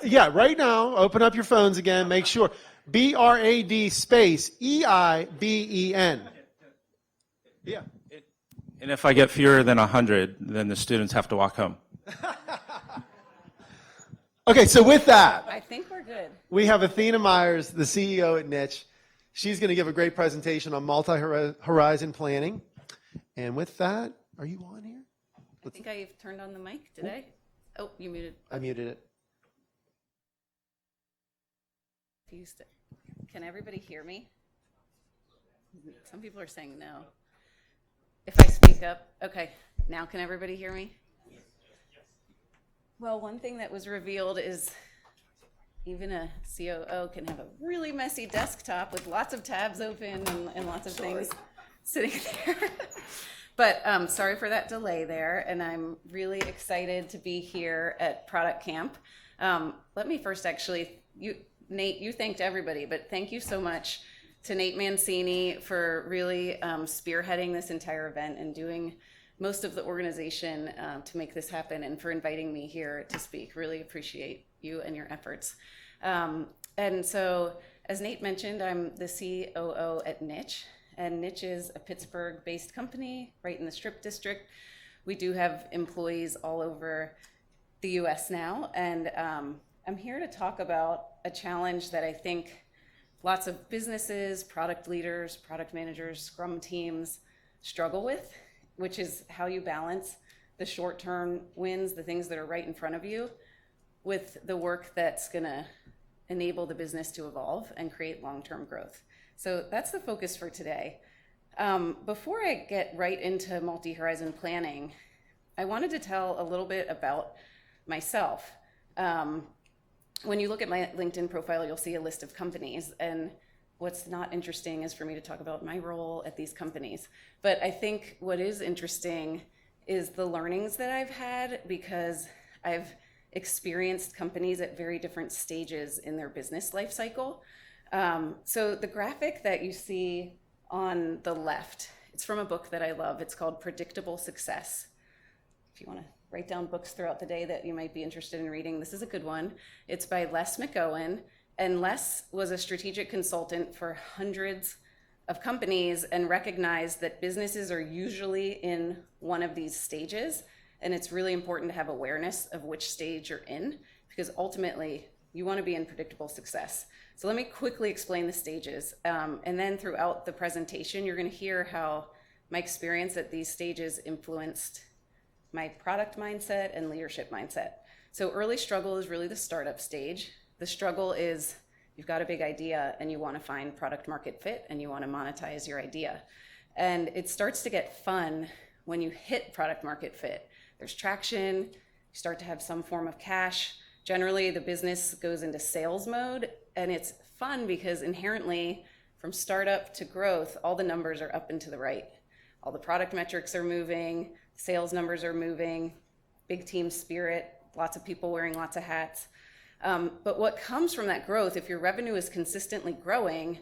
Yeah, right now, open up your phones again, make sure. BRAD space EIBEN. Yeah. And if I get fewer than 100, then the students have to walk home. Okay, so with that, I think we're good. we have Athena Meyers, the CEO at Niche. She's going to give a great presentation on multi-horizon planning. And with that, are you on here? I think I've turned on the mic. Did I? Oh, you muted. I muted it. Can everybody hear me? Some people are saying no. If I speak up, okay. Now can everybody hear me? Well, one thing that was revealed is even a COO can have a really messy desktop with lots of tabs open and lots of things sitting there. But sorry for that delay there, and I'm really excited to be here at Product Camp. Let me first actually, Nate, you thanked everybody, but thank you so much to Nate Mancini for really spearheading this entire event and doing most of the organization to make this happen, and for inviting me here to speak. Really appreciate you and your efforts. And so, as Nate mentioned, I'm the COO at Niche, and Niche is a Pittsburgh-based company right in the Strip District. We do have employees all over the US now, and I'm here to talk about a challenge that I think lots of businesses, product leaders, product managers, Scrum teams struggle with, which is how you balance the short-term wins, the things that are right in front of you, with the work that's gonna enable the business to evolve and create long-term growth. So that's the focus for today. Before I get right into multi-horizon planning, I wanted to tell a little bit about myself. When you look at my LinkedIn profile, you'll see a list of companies, and what's not interesting is for me to talk about my role at these companies. But I think what is interesting is the learnings that I've had, because I've experienced companies at very different stages in their business life cycle. So the graphic that you see on the left, it's from a book that I love. It's called Predictable Success. If you want to write down books throughout the day that you might be interested in reading, this is a good one. It's by Les McGowan, and Les was a strategic consultant for hundreds of companies and recognized that businesses are usually in one of these stages, and it's really important to have awareness of which stage you're in, because ultimately you want to be in predictable success. So let me quickly explain the stages, and then throughout the presentation you're going to hear how my experience at these stages influenced my product mindset and leadership mindset. So early struggle is really the startup stage. The struggle is you've got a big idea and you want to find product market fit and you want to monetize your idea. And it starts to get fun when you hit product market fit. There's traction, you start to have some form of cash. Generally, the business goes into sales mode, and it's fun because inherently, from startup to growth, all the numbers are up and to the right. All the product metrics are moving, sales numbers are moving, big team spirit, lots of people wearing lots of hats. But what comes from that growth, if your revenue is consistently growing,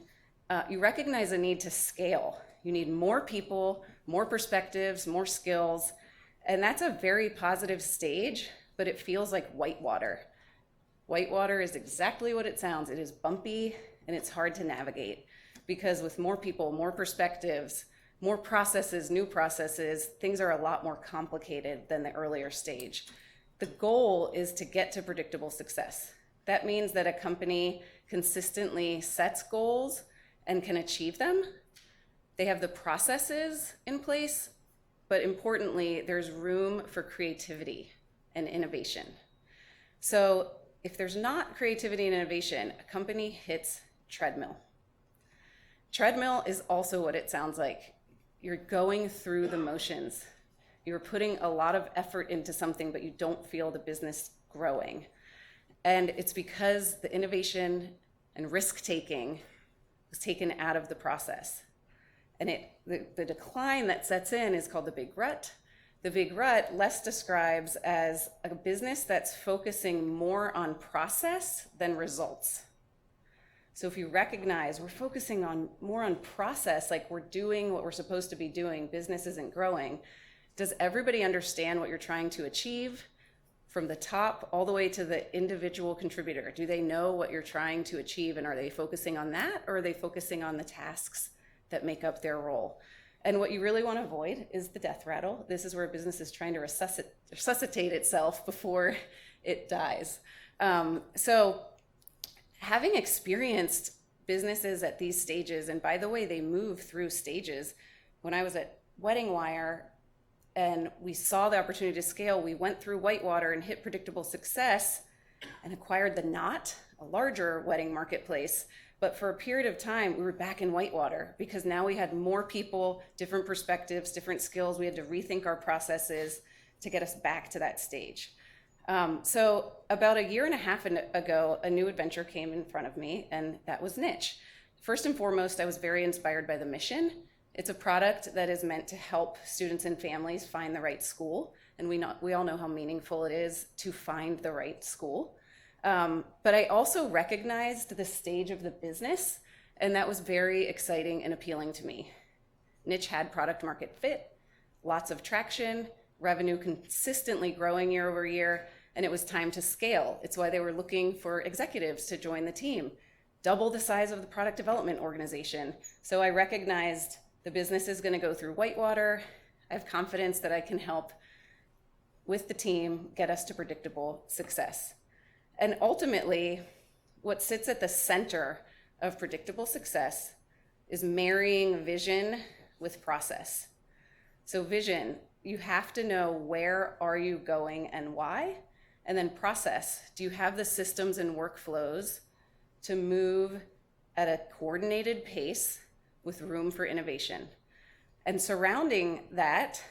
you recognize a need to scale. You need more people, more perspectives, more skills, and that's a very positive stage, but it feels like whitewater. Whitewater is exactly what it sounds. It is bumpy and it's hard to navigate, because with more people, more perspectives, more processes, new processes, things are a lot more complicated than the earlier stage. The goal is to get to predictable success. That means that a company consistently sets goals and can achieve them. They have the processes in place, but importantly, there's room for creativity and innovation. So if there's not creativity and innovation, a company hits treadmill. Treadmill is also what it sounds like. You're going through the motions. You're putting a lot of effort into something, but you don't feel the business growing. And it's because the innovation and risk-taking was taken out of the process. And the decline that sets in is called the big rut. The big rut, Les describes as a business that's focusing more on process than results. So if you recognize we're focusing more on process, like we're doing what we're supposed to be doing, business isn't growing, does everybody understand what you're trying to achieve? from the top all the way to the individual contributor. Do they know what you're trying to achieve, and are they focusing on that, or are they focusing on the tasks that make up their role? And what you really want to avoid is the death rattle. This is where a business is trying to resuscitate itself before it dies. So having experienced businesses at these stages, and by the way, they move through stages. When I was at Wedding Wire and we saw the opportunity to scale, we went through Whitewater and hit predictable success and acquired the Knot, a larger wedding marketplace. But for a period of time, we were back in Whitewater because now we had more people, different perspectives, different skills. We had to rethink our processes to get us back to that stage. So about a year and a half ago, a new adventure came in front of me, and that was Niche. First and foremost, I was very inspired by the mission. It's a product that is meant to help students and families find the right school, and we all know how meaningful it is to find the right school. But I also recognized the stage of the business, and that was very exciting and appealing to me. Niche had product market fit, lots of traction, revenue consistently growing year over year, and it was time to scale. It's why they were looking for executives to join the team, double the size of the product development organization. So I recognized the business is going to go through Whitewater. I have confidence that I can help with the team get us to predictable success. And ultimately, what sits at the center of predictable success is marrying vision with process. So vision, you have to know where are you going and why, and then process. Do you have the systems and workflows to move at a coordinated pace with room for innovation? And surrounding that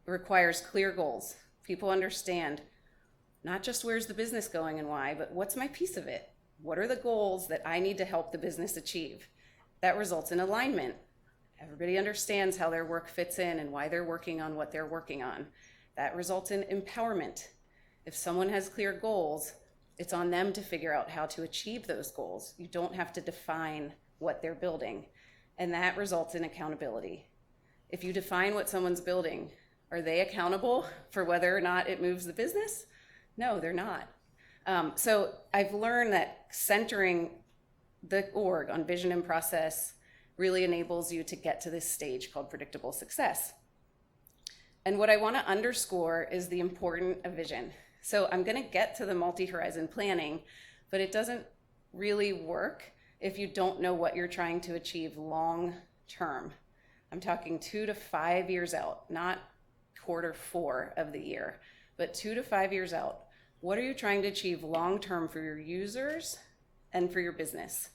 requires clear goals. People understand not just where's the business going and why, but what's my piece of it? What are the goals that I need to help the business achieve? That results in alignment. Everybody understands how their work fits in and why they're working on what they're working on. That results in empowerment. If someone has clear goals, it's on them to figure out how to achieve those goals. You don't have to define what they're building. And that results in accountability. If you define what someone's building, are they accountable for whether or not it moves the business? No, they're not. So I've learned that centering the org on vision and process really enables you to get to this stage called predictable success. And what I want to underscore is the importance of vision. So I'm going to get to the multi-horizon planning, but it doesn't really work if you don't know what you're trying to achieve long term. I'm talking 2 to 5 years out, not Q4 of the year, but 2 to 5 years out. What are you trying to achieve long term for your users and for your business?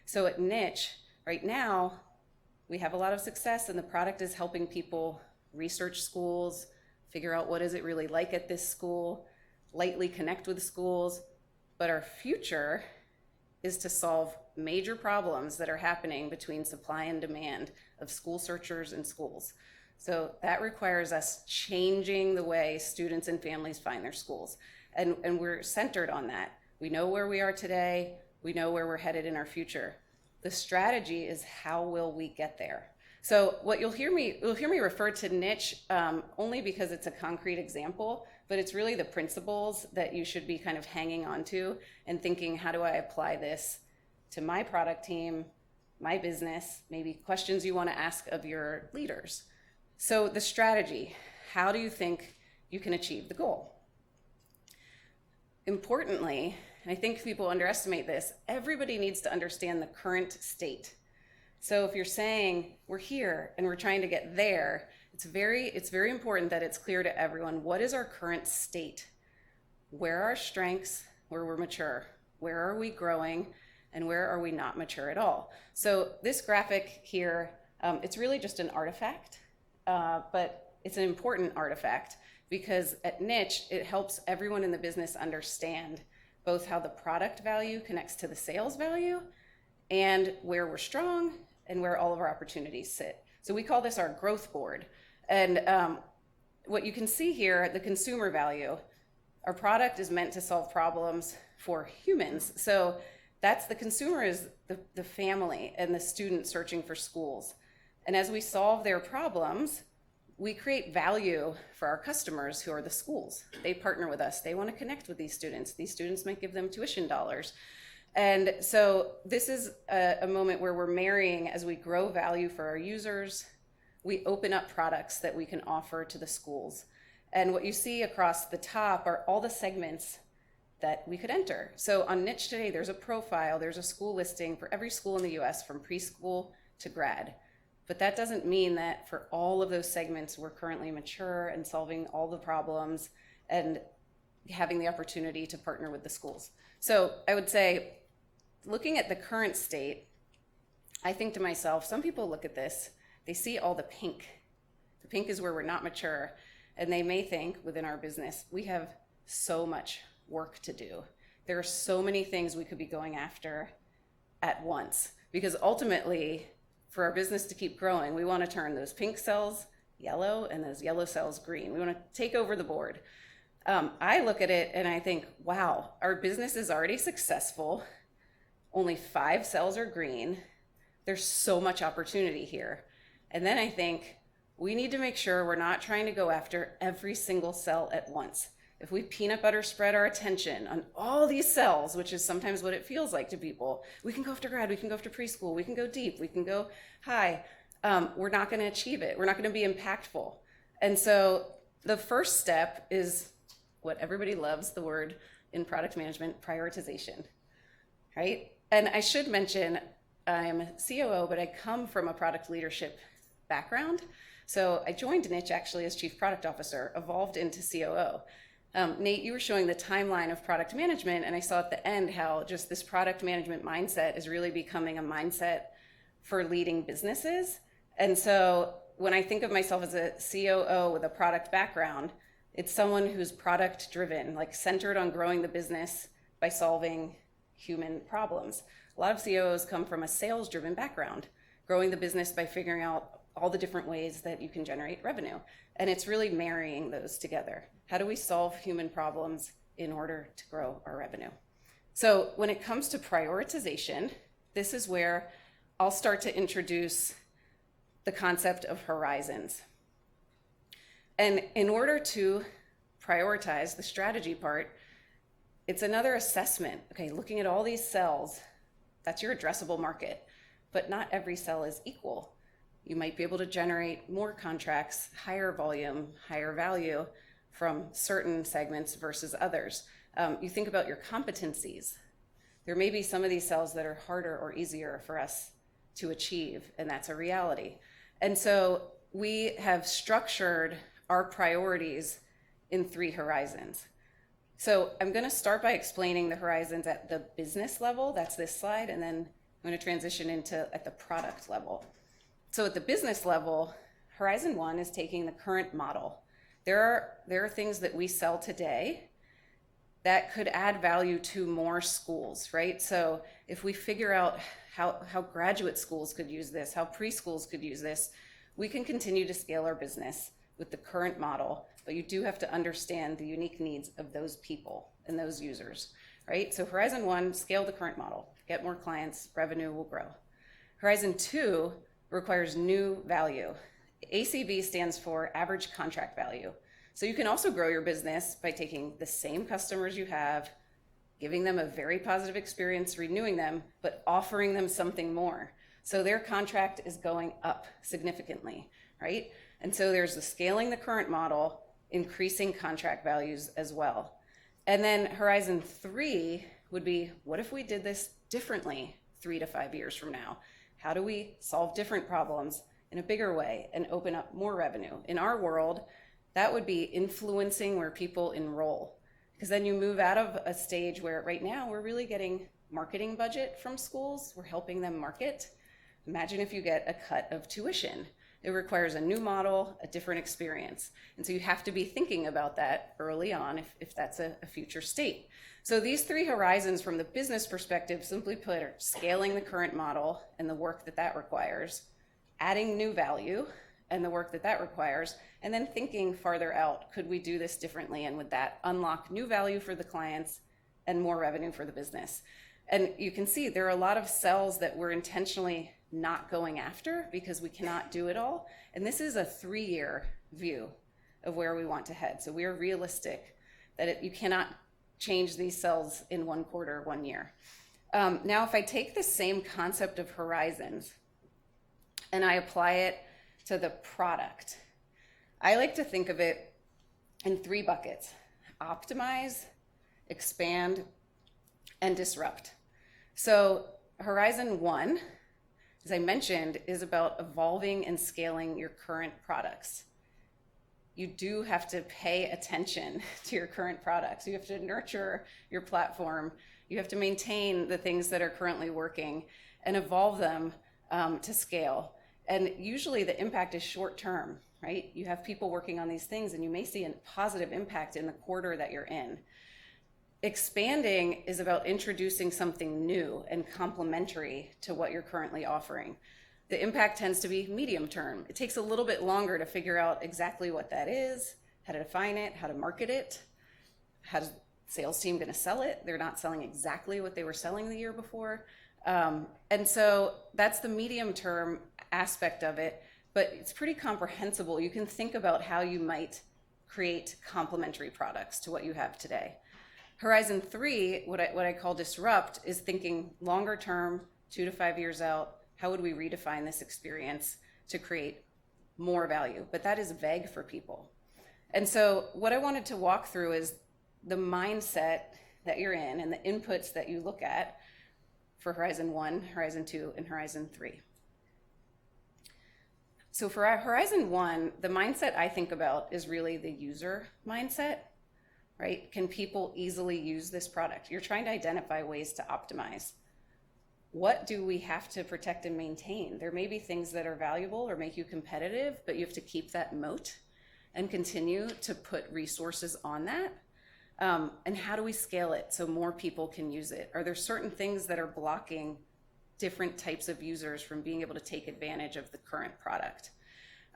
So at Niche, right now, we have a lot of success, and the product is helping people research schools, figure out what is it really like at this school, lightly connect with schools. But our future is to solve major problems that are happening between supply and demand of school searchers and schools. So that requires us changing the way students and families find their schools. And we're centered on that. We know where we are today. We know where we're headed in our future. The strategy is how will we get there? So what you'll hear me refer to Niche only because it's a concrete example, but it's really the principles that you should be kind of hanging on to and thinking, how do I apply this to my product team, my business, maybe questions you want to ask of your leaders. So the strategy, how do you think you can achieve the goal? Importantly, and I think people underestimate this, everybody needs to understand the current state. So if you're saying we're here and we're trying to get there, it's very important that it's clear to everyone, what is our current state? Where are our strengths, where we're mature? Where are we growing, and where are we not mature at all? So this graphic here, it's really just an artifact, but it's an important artifact because at Niche, it helps everyone in the business understand both how the product value connects to the sales value and where we're strong and where all of our opportunities sit. So we call this our growth board. And what you can see here, the consumer value, our product is meant to solve problems for humans. So that's the consumer is the family and the student searching for schools. And as we solve their problems, we create value for our customers who are the schools. They partner with us. They want to connect with these students. These students might give them tuition dollars. And so this is a moment where we're marrying, as we grow value for our users, we open up products that we can offer to the schools. And what you see across the top are all the segments that we could enter. So on Niche today, there's a profile, there's a school listing for every school in the US from preschool to grad. But that doesn't mean that for all of those segments, we're currently mature and solving all the problems and having the opportunity to partner with the schools. So I would say, looking at the current state, I think to myself, some people look at this, they see all the pink. The pink is where we're not mature, and they may think within our business, we have so much work to do. There are so many things we could be going after at once, because ultimately, for our business to keep growing, we want to turn those pink cells yellow and those yellow cells green. We want to take over the board. I look at it and I think, wow, our business is already successful. Only 5 cells are green. There's so much opportunity here. And then I think we need to make sure we're not trying to go after every single cell at once. If we peanut butter spread our attention on all these cells, which is sometimes what it feels like to people, we can go after grad, we can go after preschool, we can go deep, we can go high. We're not going to achieve it. We're not going to be impactful. And so the first step is what everybody loves, the word in product management, prioritization, right? And I should mention, I'm a COO, but I come from a product leadership background. So I joined Niche actually as Chief Product Officer, evolved into COO. Nate, you were showing the timeline of product management, and I saw at the end how just this product management mindset is really becoming a mindset for leading businesses. And so when I think of myself as a COO with a product background, it's someone who's product driven, like centered on growing the business by solving human problems. A lot of COOs come from a sales driven background, growing the business by figuring out all the different ways that you can generate revenue. And it's really marrying those together. How do we solve human problems in order to grow our revenue? So when it comes to prioritization, this is where I'll start to introduce the concept of horizons. And in order to prioritize the strategy part, it's another assessment. Okay, looking at all these cells, that's your addressable market, but not every cell is equal. You might be able to generate more contracts, higher volume, higher value from certain segments versus others. You think about your competencies. There may be some of these cells that are harder or easier for us to achieve, and that's a reality. And so we have structured our priorities in 3 horizons. So I'm going to start by explaining the horizons at the business level. That's this slide. And then I'm going to transition into at the product level. So at the business level, Horizon 1 is taking the current model. There are things that we sell today that could add value to more schools, right? So if we figure out how graduate schools could use this, how preschools could use this, we can continue to scale our business with the current model, but you do have to understand the unique needs of those people and those users, right? So Horizon 1, scale the current model, get more clients, revenue will grow. Horizon 2 requires new value. ACV stands for average contract value. So you can also grow your business by taking the same customers you have, giving them a very positive experience, renewing them, but offering them something more. So their contract is going up significantly, right? And so there's the scaling the current model, increasing contract values as well. And then Horizon 3 would be, what if we did this differently 3 to 5 years from now? How do we solve different problems in a bigger way and open up more revenue? In our world, that would be influencing where people enroll. Because then you move out of a stage where right now we're really getting marketing budget from schools. We're helping them market. Imagine if you get a cut of tuition. It requires a new model, a different experience. And so you have to be thinking about that early on if that's a future state. So these 3 horizons from the business perspective, simply put, are scaling the current model and the work that requires, adding new value and the work that requires, and then thinking farther out, could we do this differently? And would that unlock new value for the clients and more revenue for the business? And you can see there are a lot of cells that we're intentionally not going after because we cannot do it all. And this is a 3-year view of where we want to head. So we are realistic that you cannot change these cells in 1 quarter, 1 year. Now, if I take the same concept of horizons and I apply it to the product, I like to think of it in 3 buckets: optimize, expand, and disrupt. So Horizon 1, as I mentioned, is about evolving and scaling your current products. You do have to pay attention to your current products. You have to nurture your platform. You have to maintain the things that are currently working and evolve them to scale. And usually the impact is short term, right? You have people working on these things and you may see a positive impact in the quarter that you're in. Expanding is about introducing something new and complementary to what you're currently offering. The impact tends to be medium term. It takes a little bit longer to figure out exactly what that is, how to define it, how to market it, how's the sales team going to sell it. They're not selling exactly what they were selling the year before. And so that's the medium term aspect of it, but it's pretty comprehensible. You can think about how you might create complementary products to what you have today. Horizon 3, what I call disrupt, is thinking longer term, 2 to 5 years out. How would we redefine this experience to create more value? But that is vague for people. And so what I wanted to walk through is the mindset that you're in and the inputs that you look at for Horizon 1, Horizon 2, and Horizon 3. So for our Horizon 1, the mindset I think about is really the user mindset, right? Can people easily use this product? You're trying to identify ways to optimize. What do we have to protect and maintain? There may be things that are valuable or make you competitive, but you have to keep that moat and continue to put resources on that. And how do we scale it so more people can use it? Are there certain things that are blocking different types of users from being able to take advantage of the current product?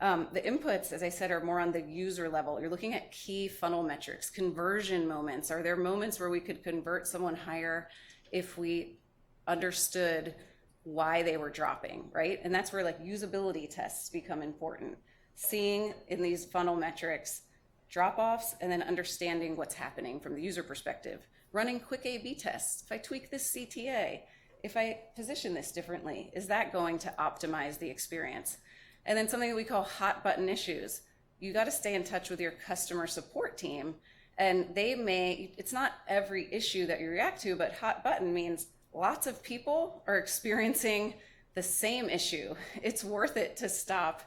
The inputs, as I said, are more on the user level. You're looking at key funnel metrics, conversion moments. Are there moments where we could convert someone higher if we understood why they were dropping, right? And that's where like usability tests become important. Seeing in these funnel metrics drop-offs and then understanding what's happening from the user perspective. Running quick A/B tests. If I tweak this CTA, if I position this differently, is that going to optimize the experience? And then something that we call hot button issues. You got to stay in touch with your customer support team, and it's not every issue that you react to, but hot button means lots of people are experiencing the same issue. It's worth it to stop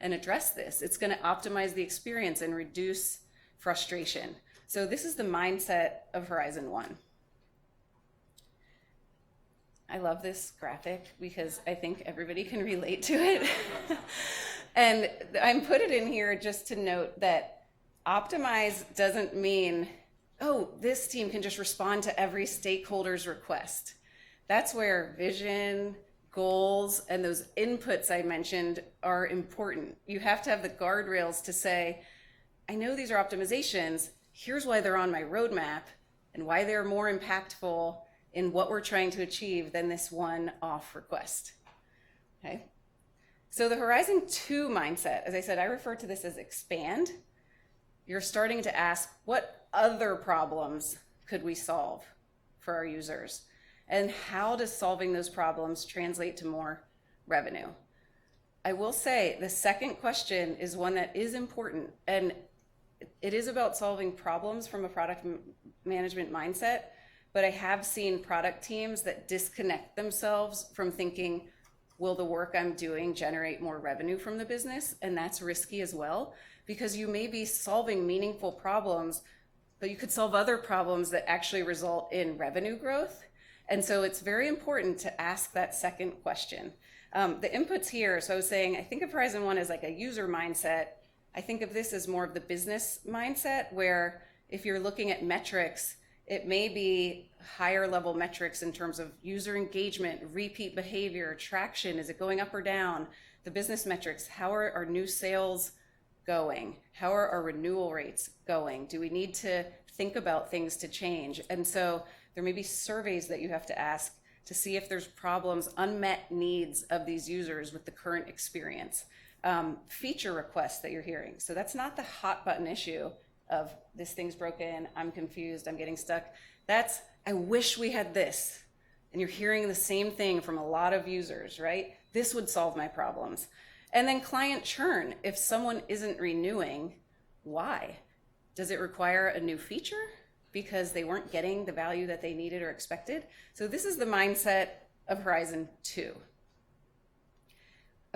and address this. It's going to optimize the experience and reduce frustration. So this is the mindset of Horizon 1. I love this graphic because I think everybody can relate to it. And I put it in here just to note that optimize doesn't mean, oh, this team can just respond to every stakeholder's request. That's where vision, goals, and those inputs I mentioned are important. You have to have the guardrails to say, I know these are optimizations. Here's why they're on my roadmap and why they're more impactful in what we're trying to achieve than this one-off request. Okay? So the Horizon 2 mindset, as I said, I refer to this as expand. You're starting to ask, what other problems could we solve for our users? And how does solving those problems translate to more revenue? I will say the second question is one that is important, and it is about solving problems from a product management mindset, but I have seen product teams that disconnect themselves from thinking, will the work I'm doing generate more revenue from the business? And that's risky as well, because you may be solving meaningful problems, but you could solve other problems that actually result in revenue growth. And so it's very important to ask that second question. The inputs here, so I was saying, I think of Horizon 1 as like a user mindset. I think of this as more of the business mindset, where if you're looking at metrics, it may be higher level metrics in terms of user engagement, repeat behavior, traction. Is it going up or down? The business metrics, how are our new sales going? How are our renewal rates going? Do we need to think about things to change? And so there may be surveys that you have to ask to see if there's problems, unmet needs of these users with the current experience. feature requests that you're hearing. So that's not the hot button issue of this thing's broken, I'm confused, I'm getting stuck. That's, I wish we had this. And you're hearing the same thing from a lot of users, right? This would solve my problems. And then client churn. If someone isn't renewing, why? Does it require a new feature because they weren't getting the value that they needed or expected? So this is the mindset of Horizon 2.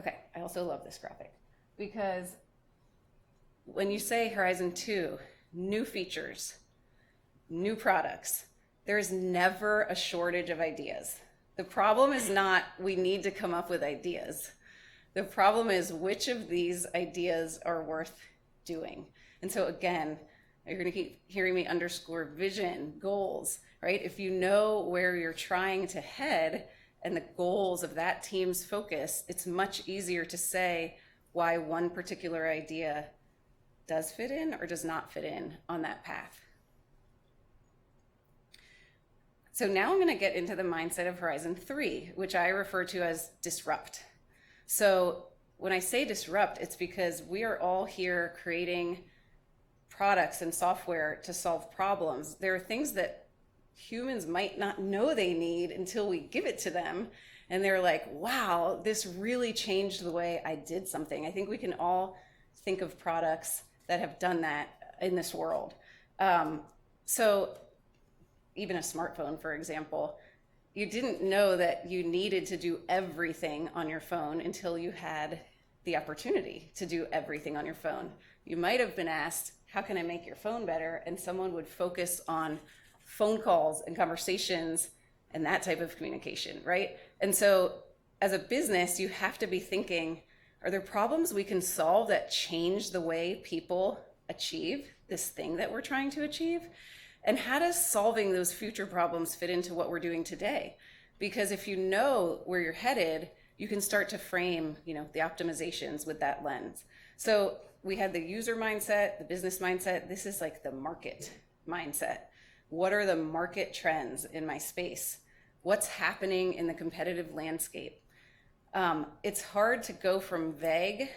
Okay, I also love this graphic because when you say Horizon 2, new features, new products, there's never a shortage of ideas. The problem is not we need to come up with ideas. The problem is which of these ideas are worth doing. And so again, you're going to keep hearing me underscore vision, goals, right? If you know where you're trying to head and the goals of that team's focus, it's much easier to say why one particular idea does fit in or does not fit in on that path. So now I'm going to get into the mindset of Horizon 3, which I refer to as disrupt. So when I say disrupt, it's because we are all here creating products and software to solve problems. There are things that humans might not know they need until we give it to them. And they're like, wow, this really changed the way I did something. I think we can all think of products that have done that in this world. So even a smartphone, for example, you didn't know that you needed to do everything on your phone until you had the opportunity to do everything on your phone. You might have been asked, how can I make your phone better? And someone would focus on phone calls and conversations and that type of communication, right? And so as a business, you have to be thinking, are there problems we can solve that change the way people achieve this thing that we're trying to achieve? And how does solving those future problems fit into what we're doing today? Because if you know where you're headed, you can start to frame, the optimizations with that lens. So we had the user mindset, the business mindset. This is like the market mindset. What are the market trends in my space? What's happening in the competitive landscape? It's hard to go from vague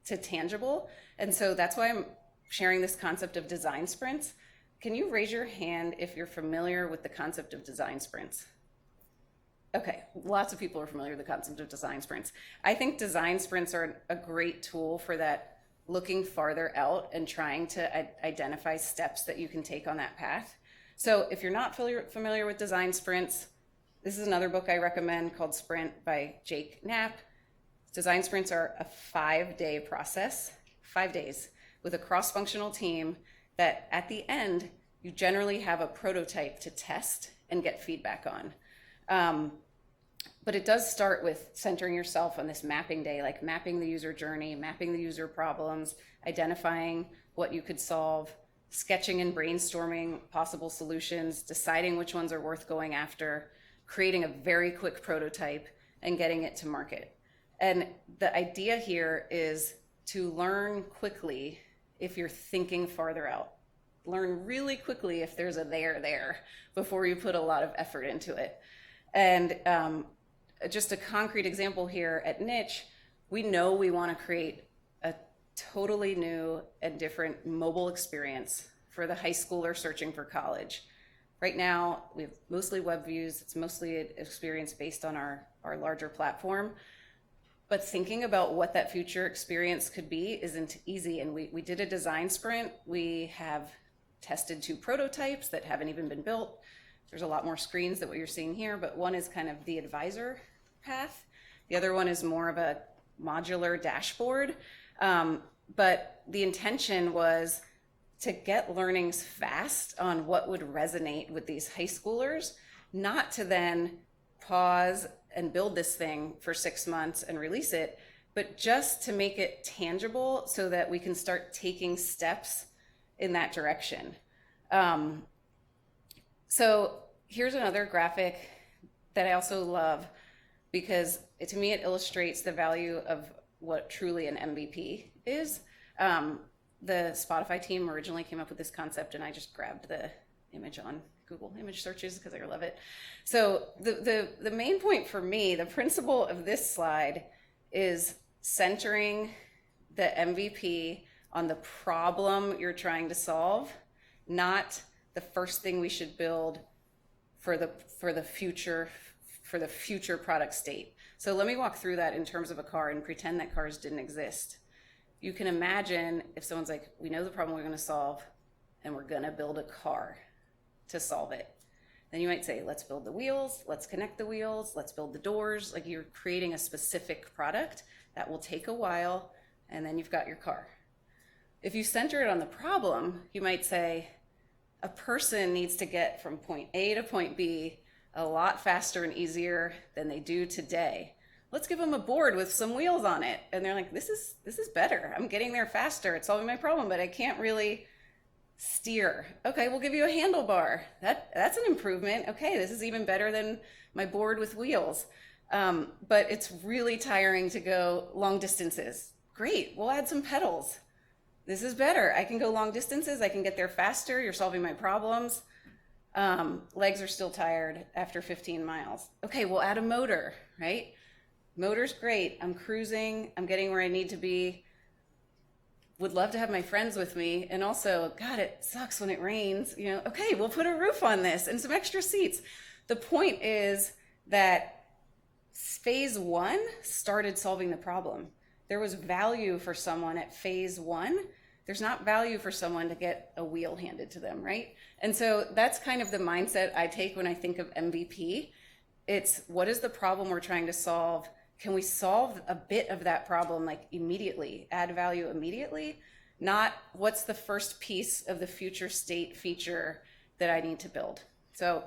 to tangible. And so that's why I'm sharing this concept of design sprints. Can you raise your hand if you're familiar with the concept of design sprints? Okay, lots of people are familiar with the concept of design sprints. I think design sprints are a great tool for that, looking farther out and trying to identify steps that you can take on that path. So if you're not familiar with design sprints, this is another book I recommend called Sprint by Jake Knapp. Design sprints are a 5-day process, 5 days, with a cross-functional team that at the end, you generally have a prototype to test and get feedback on. But it does start with centering yourself on this mapping day, like mapping the user journey, mapping the user problems, identifying what you could solve, sketching and brainstorming possible solutions, deciding which ones are worth going after, creating a very quick prototype, and getting it to market. And the idea here is to learn quickly if you're thinking farther out. Learn really quickly if there's a there before you put a lot of effort into it. And just a concrete example here at Niche, we know we want to create a totally new and different mobile experience for the high schooler searching for college. Right now, we have mostly web views. It's mostly an experience based on our larger platform. But thinking about what that future experience could be isn't easy. And we did a design sprint. We have tested 2 prototypes that haven't even been built. There's a lot more screens than what you're seeing here, but one is kind of the advisor path. The other one is more of a modular dashboard. But the intention was to get learnings fast on what would resonate with these high schoolers, not to then pause and build this thing for 6 months and release it, but just to make it tangible so that we can start taking steps in that direction. So here's another graphic that I also love because to me it illustrates the value of what truly an MVP is. The Spotify team originally came up with this concept and I just grabbed the image on Google image searches because I love it. So the main point for me, the principle of this slide is centering the MVP on the problem you're trying to solve, not the first thing we should build for the future product state. So let me walk through that in terms of a car and pretend that cars didn't exist. You can imagine if someone's like, we know the problem we're going to solve and we're going to build a car to solve it. Then you might say, let's build the wheels, let's connect the wheels, let's build the doors. Like, you're creating a specific product that will take a while, and then you've got your car. If you center it on the problem, you might say, a person needs to get from point A to point B a lot faster and easier than they do today. Let's give them a board with some wheels on it. And they're like, this is better. I'm getting there faster. It's solving my problem, but I can't really steer. Okay, we'll give you a handlebar. That's an improvement. Okay, this is even better than my board with wheels. But it's really tiring to go long distances. Great, we'll add some pedals. This is better. I can go long distances. I can get there faster. You're solving my problems. Legs are still tired after 15 miles. Okay, we'll add a motor, right? Motor's great. I'm cruising. I'm getting where I need to be. Would love to have my friends with me. And also, God, it sucks when it rains. Okay, we'll put a roof on this and some extra seats. The point is that phase one started solving the problem. There was value for someone at phase one. There's not value for someone to get a wheel handed to them, right? And so that's kind of the mindset I take when I think of MVP. It's, what is the problem we're trying to solve? Can we solve a bit of that problem like immediately, add value immediately? Not what's the first piece of the future state feature that I need to build. So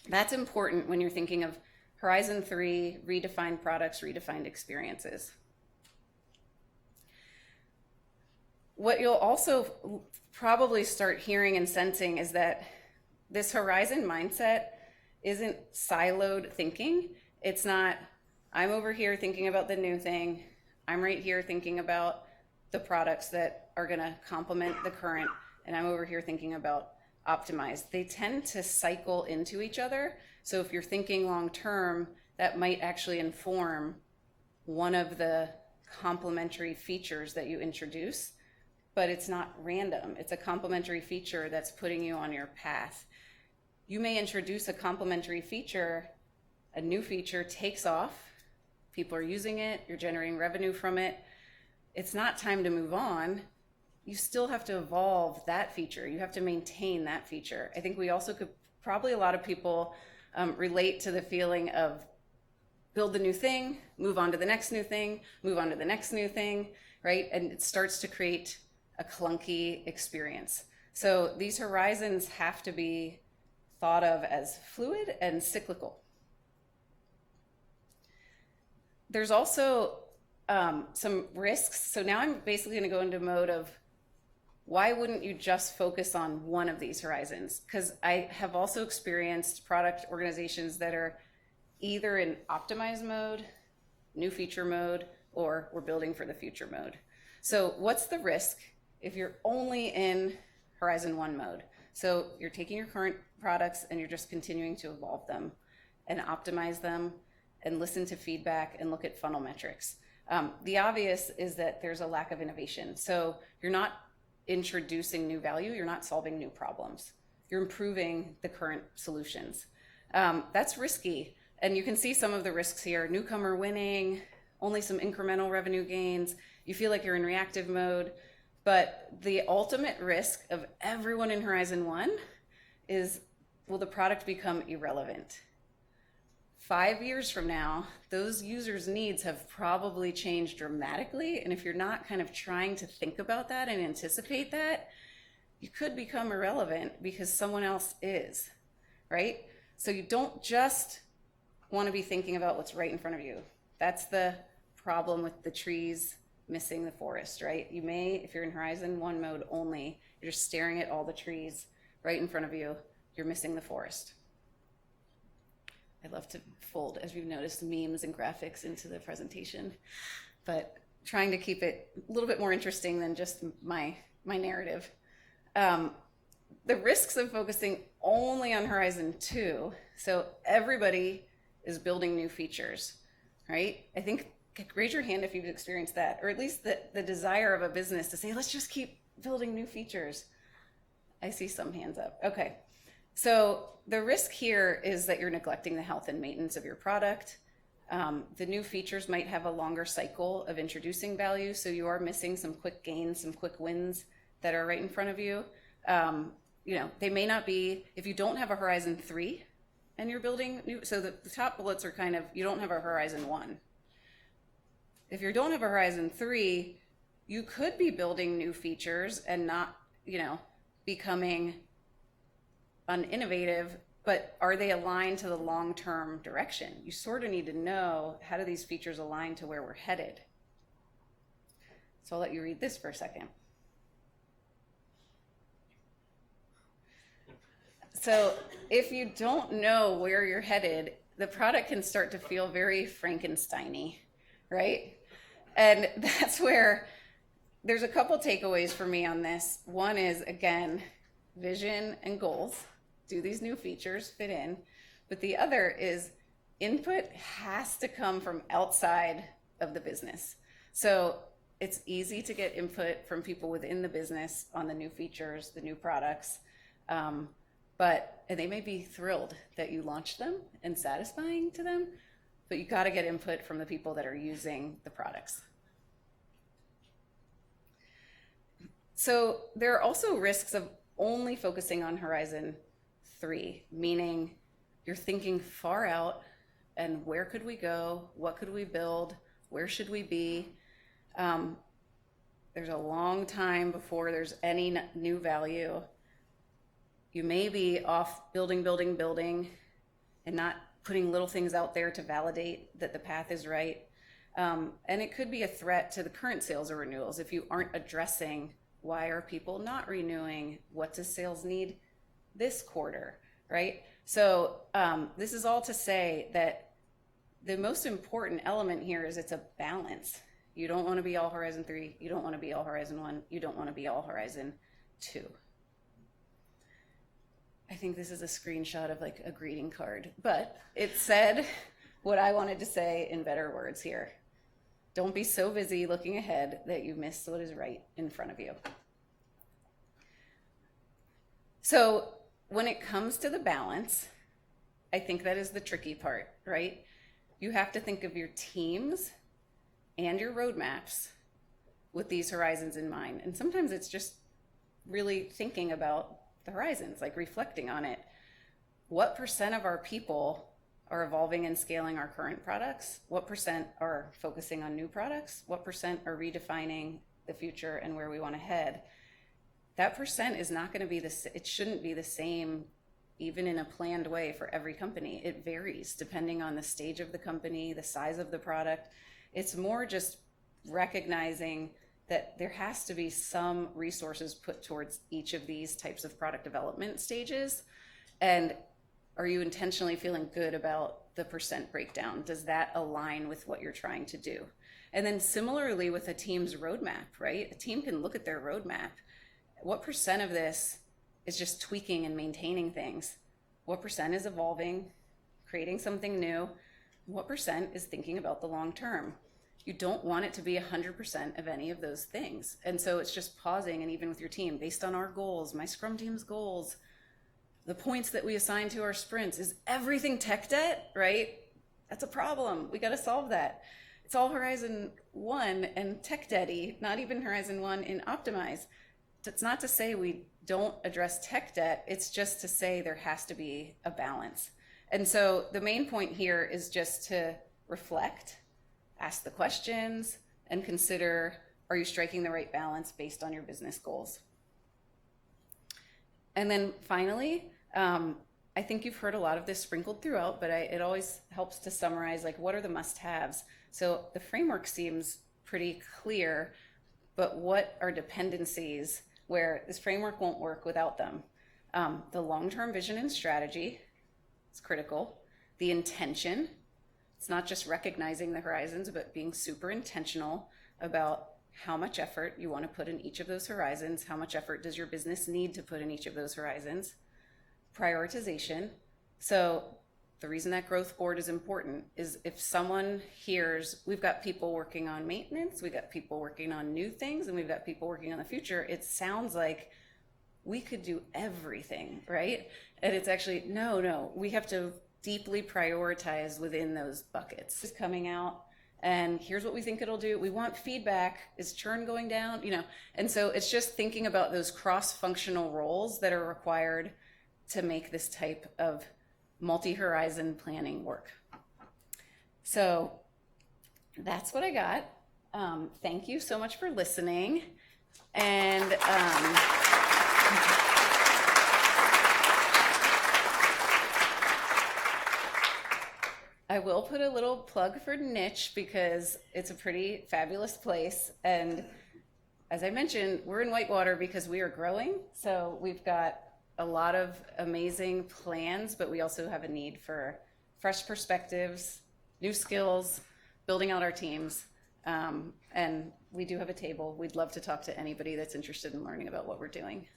that's important when you're thinking of Horizon 3, redefined products, redefined experiences. What you'll also probably start hearing and sensing is that this Horizon mindset isn't siloed thinking. It's not, I'm over here thinking about the new thing. I'm right here thinking about the products that are going to complement the current, and I'm over here thinking about optimize. They tend to cycle into each other. So if you're thinking long term, that might actually inform one of the complementary features that you introduce, but it's not random. It's a complementary feature that's putting you on your path. You may introduce a complementary feature, a new feature takes off, people are using it, you're generating revenue from it. It's not time to move on. You still have to evolve that feature. You have to maintain that feature. I think we also could, probably a lot of people relate to the feeling of build the new thing, move on to the next new thing, move on to the next new thing, right? And it starts to create a clunky experience. So these horizons have to be thought of as fluid and cyclical. There's also some risks. So now I'm basically going to go into mode of, why wouldn't you just focus on one of these horizons? Because I have also experienced product organizations that are either in optimize mode, new feature mode, or we're building for the future mode. So what's the risk if you're only in Horizon 1 mode? So you're taking your current products and you're just continuing to evolve them and optimize them and listen to feedback and look at funnel metrics. The obvious is that there's a lack of innovation. So you're not introducing new value, you're not solving new problems. You're improving the current solutions. That's risky. And you can see some of the risks here. Newcomer winning, only some incremental revenue gains. You feel like you're in reactive mode. But the ultimate risk of everyone in Horizon 1 is, will the product become irrelevant? 5 years from now, those users' needs have probably changed dramatically. And if you're not kind of trying to think about that and anticipate that, you could become irrelevant because someone else is, right? So you don't just want to be thinking about what's right in front of you. That's the problem with the trees missing the forest, right? You may, if you're in Horizon 1 mode only, you're just staring at all the trees right in front of you, you're missing the forest. I love to fold, as you've noticed, memes and graphics into the presentation, but trying to keep it a little bit more interesting than just my narrative. The risks of focusing only on Horizon 2, so everybody is building new features, right? I think Raise your hand if you've experienced that, or at least the desire of a business to say, let's just keep building new features. I see some hands up. Okay. So the risk here is that you're neglecting the health and maintenance of your product. The new features might have a longer cycle of introducing value, so you are missing some quick gains, some quick wins that are right in front of you. They may not be, if you don't have a Horizon 3 and you're building new, so the top bullets are kind of, you don't have a Horizon 1. If you don't have a Horizon 3, you could be building new features and not, becoming uninnovative, but are they aligned to the long-term direction? You sort of need to know, how do these features align to where we're headed? So I'll let you read this for a second. So if you don't know where you're headed, the product can start to feel very Frankenstein-y, right? And that's where there's a couple takeaways for me on this. One is, again, vision and goals. Do these new features fit in? But the other is input has to come from outside of the business. So it's easy to get input from people within the business on the new features, the new products. And they may be thrilled that you launched them and satisfying to them, but you got to get input from the people that are using the products. So there are also risks of only focusing on Horizon 3, meaning you're thinking far out and where could we go? What could we build? Where should we be? There's a long time before there's any new value. You may be off building, and not putting little things out there to validate that the path is right. And it could be a threat to the current sales or renewals if you aren't addressing why are people not renewing? What does sales need this quarter, right? So this is all to say that the most important element here is it's a balance. You don't want to be all Horizon 3. You don't want to be all Horizon 1. You don't want to be all Horizon 2. I think this is a screenshot of like a greeting card, but it said what I wanted to say in better words here. Don't be so busy looking ahead that you miss what is right in front of you. So when it comes to the balance, I think that is the tricky part, right? You have to think of your teams and your roadmaps with these horizons in mind. And sometimes it's just really thinking about the horizons, like reflecting on it. What % of our people are evolving and scaling our current products? What % are focusing on new products? What % are redefining the future and where we want to head? That % is not going to be it shouldn't be the same even in a planned way for every company. It varies depending on the stage of the company, the size of the product. It's more just recognizing that there has to be some resources put towards each of these types of product development stages. And are you intentionally feeling good about the % breakdown? Does that align with what you're trying to do? And then similarly with a team's roadmap, right? A team can look at their roadmap. What % of this is just tweaking and maintaining things? What % is evolving, creating something new? What % is thinking about the long term? You don't want it to be 100% of any of those things. And so it's just pausing, and even with your team, based on our goals, my Scrum team's goals, the points that we assign to our sprints, is everything tech debt, right? That's a problem. We got to solve that. It's all Horizon 1 and tech debt-y, not even Horizon 1 in Optimize. It's not to say we don't address tech debt. It's just to say there has to be a balance. And so the main point here is just to reflect, ask the questions, and consider, are you striking the right balance based on your business goals? And then finally, I think you've heard a lot of this sprinkled throughout, but it always helps to summarize, like, what are the must-haves? So the framework seems pretty clear, but what are dependencies where this framework won't work without them? The long-term vision and strategy is critical. The intention, it's not just recognizing the horizons, but being super intentional about how much effort you want to put in each of those horizons. How much effort does your business need to put in each of those horizons? Prioritization. So the reason that growth board is important is if someone hears we've got people working on maintenance, we've got people working on new things, and we've got people working on the future, it sounds like we could do everything, right? And it's actually, no, we have to deeply prioritize within those buckets. It's coming out, and here's what we think it'll do. We want feedback. Is churn going down? And so it's just thinking about those cross-functional roles that are required to make this type of multi-horizon planning work. So that's what I got. Thank you so much for listening. And I will put a little plug for Niche because it's a pretty fabulous place. And as I mentioned, we're in Whitewater because we are growing. So we've got a lot of amazing plans, but we also have a need for fresh perspectives, new skills, building out our teams. And we do have a table. We'd love to talk to anybody that's interested in learning about what we're doing.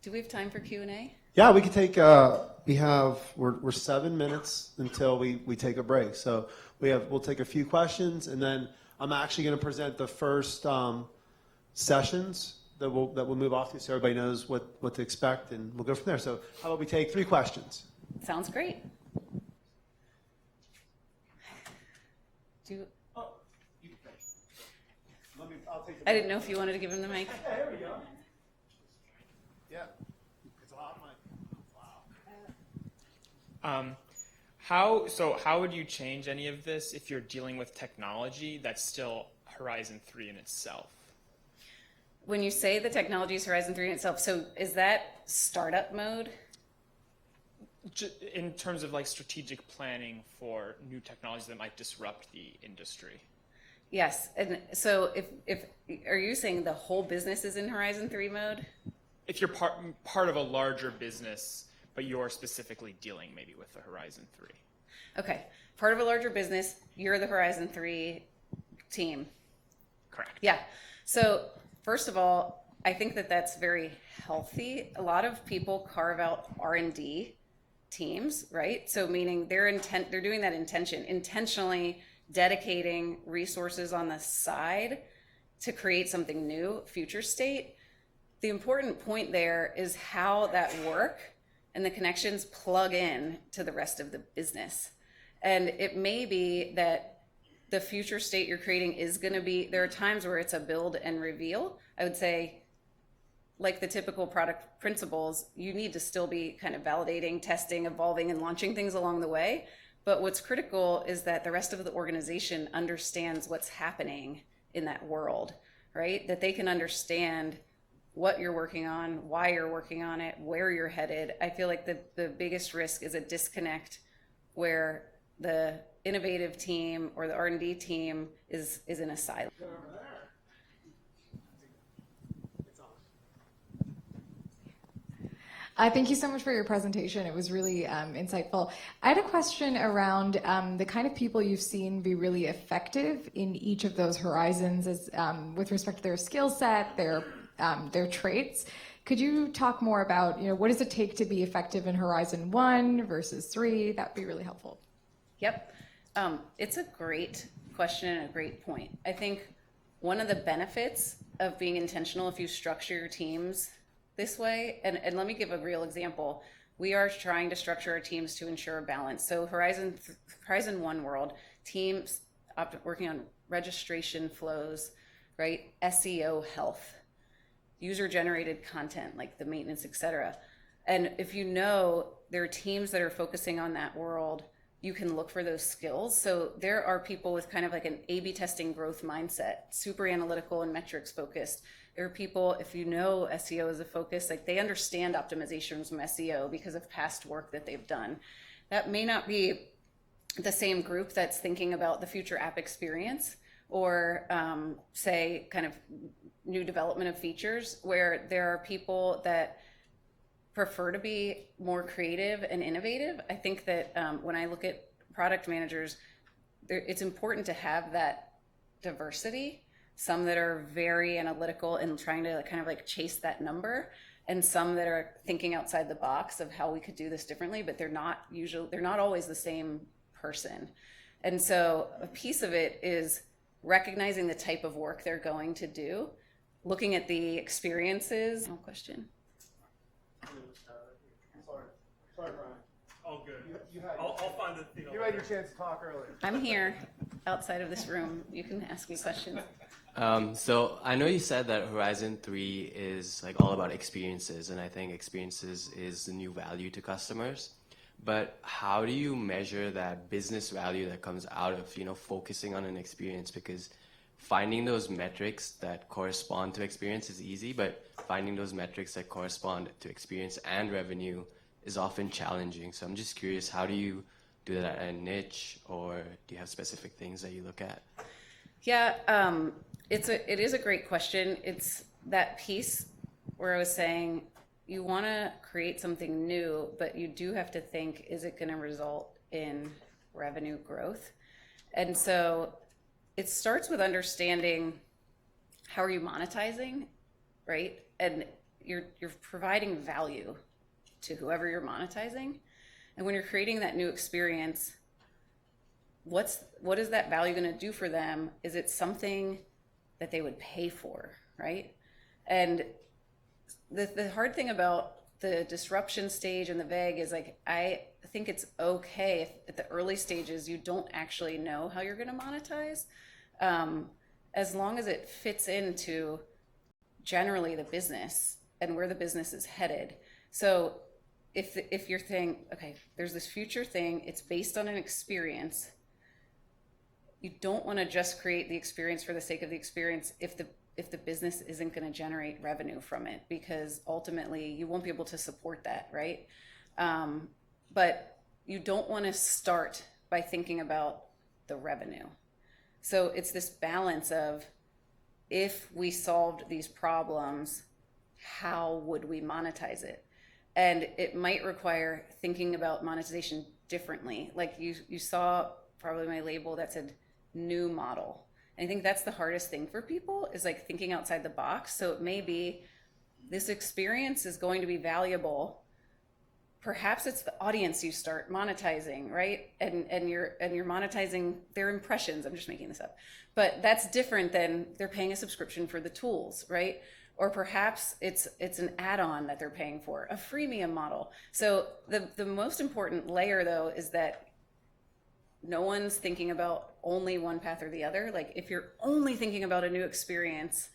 Do we have time for Q&A? Yeah, we could take, we're 7 minutes until we take a break. So we'll take a few questions, and then I'm actually going to present the first sessions that we'll move off to so everybody knows what to expect, and we'll go from there. So how about we take 3 questions? Sounds great. I didn't know if you wanted to give him the mic. Yeah, here we go. Yeah. It's a hot mic. How would you change any of this if you're dealing with technology that's still Horizon 3 in itself? When you say the technology is Horizon 3 in itself, so is that startup mode? In terms of like strategic planning for new technologies that might disrupt the industry. Yes, and so if are you saying the whole business is in Horizon 3 mode? If you're part of a larger business, but you're specifically dealing maybe with the Horizon 3. Okay, part of a larger business, you're the Horizon 3 team. Correct. Yeah, so first of all, I think that that's very healthy. A lot of people carve out R&D teams, right? So meaning they're doing that intentionally dedicating resources on the side to create something new, future state. The important point there is how that work and the connections plug in to the rest of the business. And it may be that the future state you're creating is going to be, there are times where it's a build and reveal. I would say, like the typical product principles, you need to still be kind of validating, testing, evolving, and launching things along the way. But what's critical is that the rest of the organization understands what's happening in that world, right? That they can understand what you're working on, why you're working on it, where you're headed. I feel like the biggest risk is a disconnect where the innovative team or the R&D team is in a silo. Thank you so much for your presentation. It was really insightful. I had a question around the kind of people you've seen be really effective in each of those horizons as, with respect to their skill set, their traits. Could you talk more about, what does it take to be effective in Horizon 1 versus 3? That would be really helpful. Yep. It's a great question and a great point. I think one of the benefits of being intentional, if you structure your teams this way, and let me give a real example. We are trying to structure our teams to ensure a balance. So Horizon 1 world, teams working on registration flows, right? SEO health, user-generated content like the maintenance, et cetera. And if there are teams that are focusing on that world, you can look for those skills. So there are people with kind of like an A/B testing growth mindset, super analytical and metrics focused. There are people, if SEO is a focus, like they understand optimizations from SEO because of past work that they've done. That may not be the same group that's thinking about the future app experience or say kind of new development of features, where there are people that prefer to be more creative and innovative. I think that when I look at product managers, it's important to have that diversity. Some that are very analytical and trying to kind of like chase that number, and some that are thinking outside the box of how we could do this differently, but they're not always the same person. And so a piece of it is recognizing the type of work they're going to do, looking at the experiences. No question. Sorry, Brian. All good. You had, I'll find the thing. you had your chance to talk earlier. I'm here outside of this room. You can ask me questions. So I know you said that Horizon 3 is like all about experiences, and I think experiences is the new value to customers. But how do you measure that business value that comes out of, focusing on an experience? Because finding those metrics that correspond to experience is easy, but finding those metrics that correspond to experience and revenue is often challenging. So I'm just curious, how do you do that at a niche, or do you have specific things that you look at? Yeah, it is a great question. It's that piece where I was saying you want to create something new, but you do have to think, is it going to result in revenue growth? And so it starts with understanding, how are you monetizing, right? And you're providing value to whoever you're monetizing. And when you're creating that new experience, what is that value going to do for them? Is it something that they would pay for, right? And the hard thing about the disruption stage and the vague is, like, I think it's okay if at the early stages you don't actually know how you're going to monetize, as long as it fits into generally the business and where the business is headed. So if you're saying, okay, there's this future thing, it's based on an experience, you don't want to just create the experience for the sake of the experience if the business isn't going to generate revenue from it, because ultimately you won't be able to support that, right? But you don't want to start by thinking about the revenue. So it's this balance of, if we solved these problems, how would we monetize it? And it might require thinking about monetization differently. Like you saw probably my label that said new model. I think that's the hardest thing for people, is like thinking outside the box. So it may be, this experience is going to be valuable. Perhaps it's the audience you start monetizing, right? And you're monetizing their impressions. I'm just making this up. But that's different than they're paying a subscription for the tools, right? Or perhaps it's an add-on that they're paying for, a freemium model. So the most important layer, though, is that no one's thinking about only one path or the other. Like, if you're only thinking about a new experience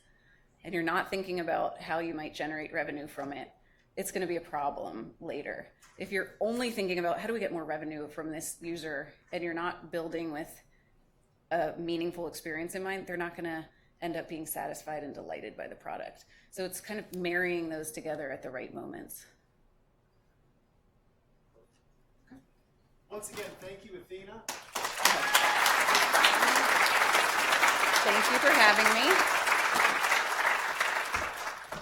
and you're not thinking about how you might generate revenue from it, it's going to be a problem later. If you're only thinking about how do we get more revenue from this user, and you're not building with a meaningful experience in mind, they're not going to end up being satisfied and delighted by the product. So it's kind of marrying those together at the right moments. Once again, thank you, Athena. Thank you for having me.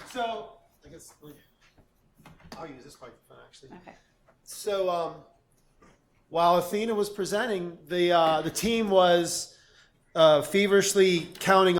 So, I guess I'll use this microphone, actually. Okay. So, while Athena was presenting, the team was feverishly counting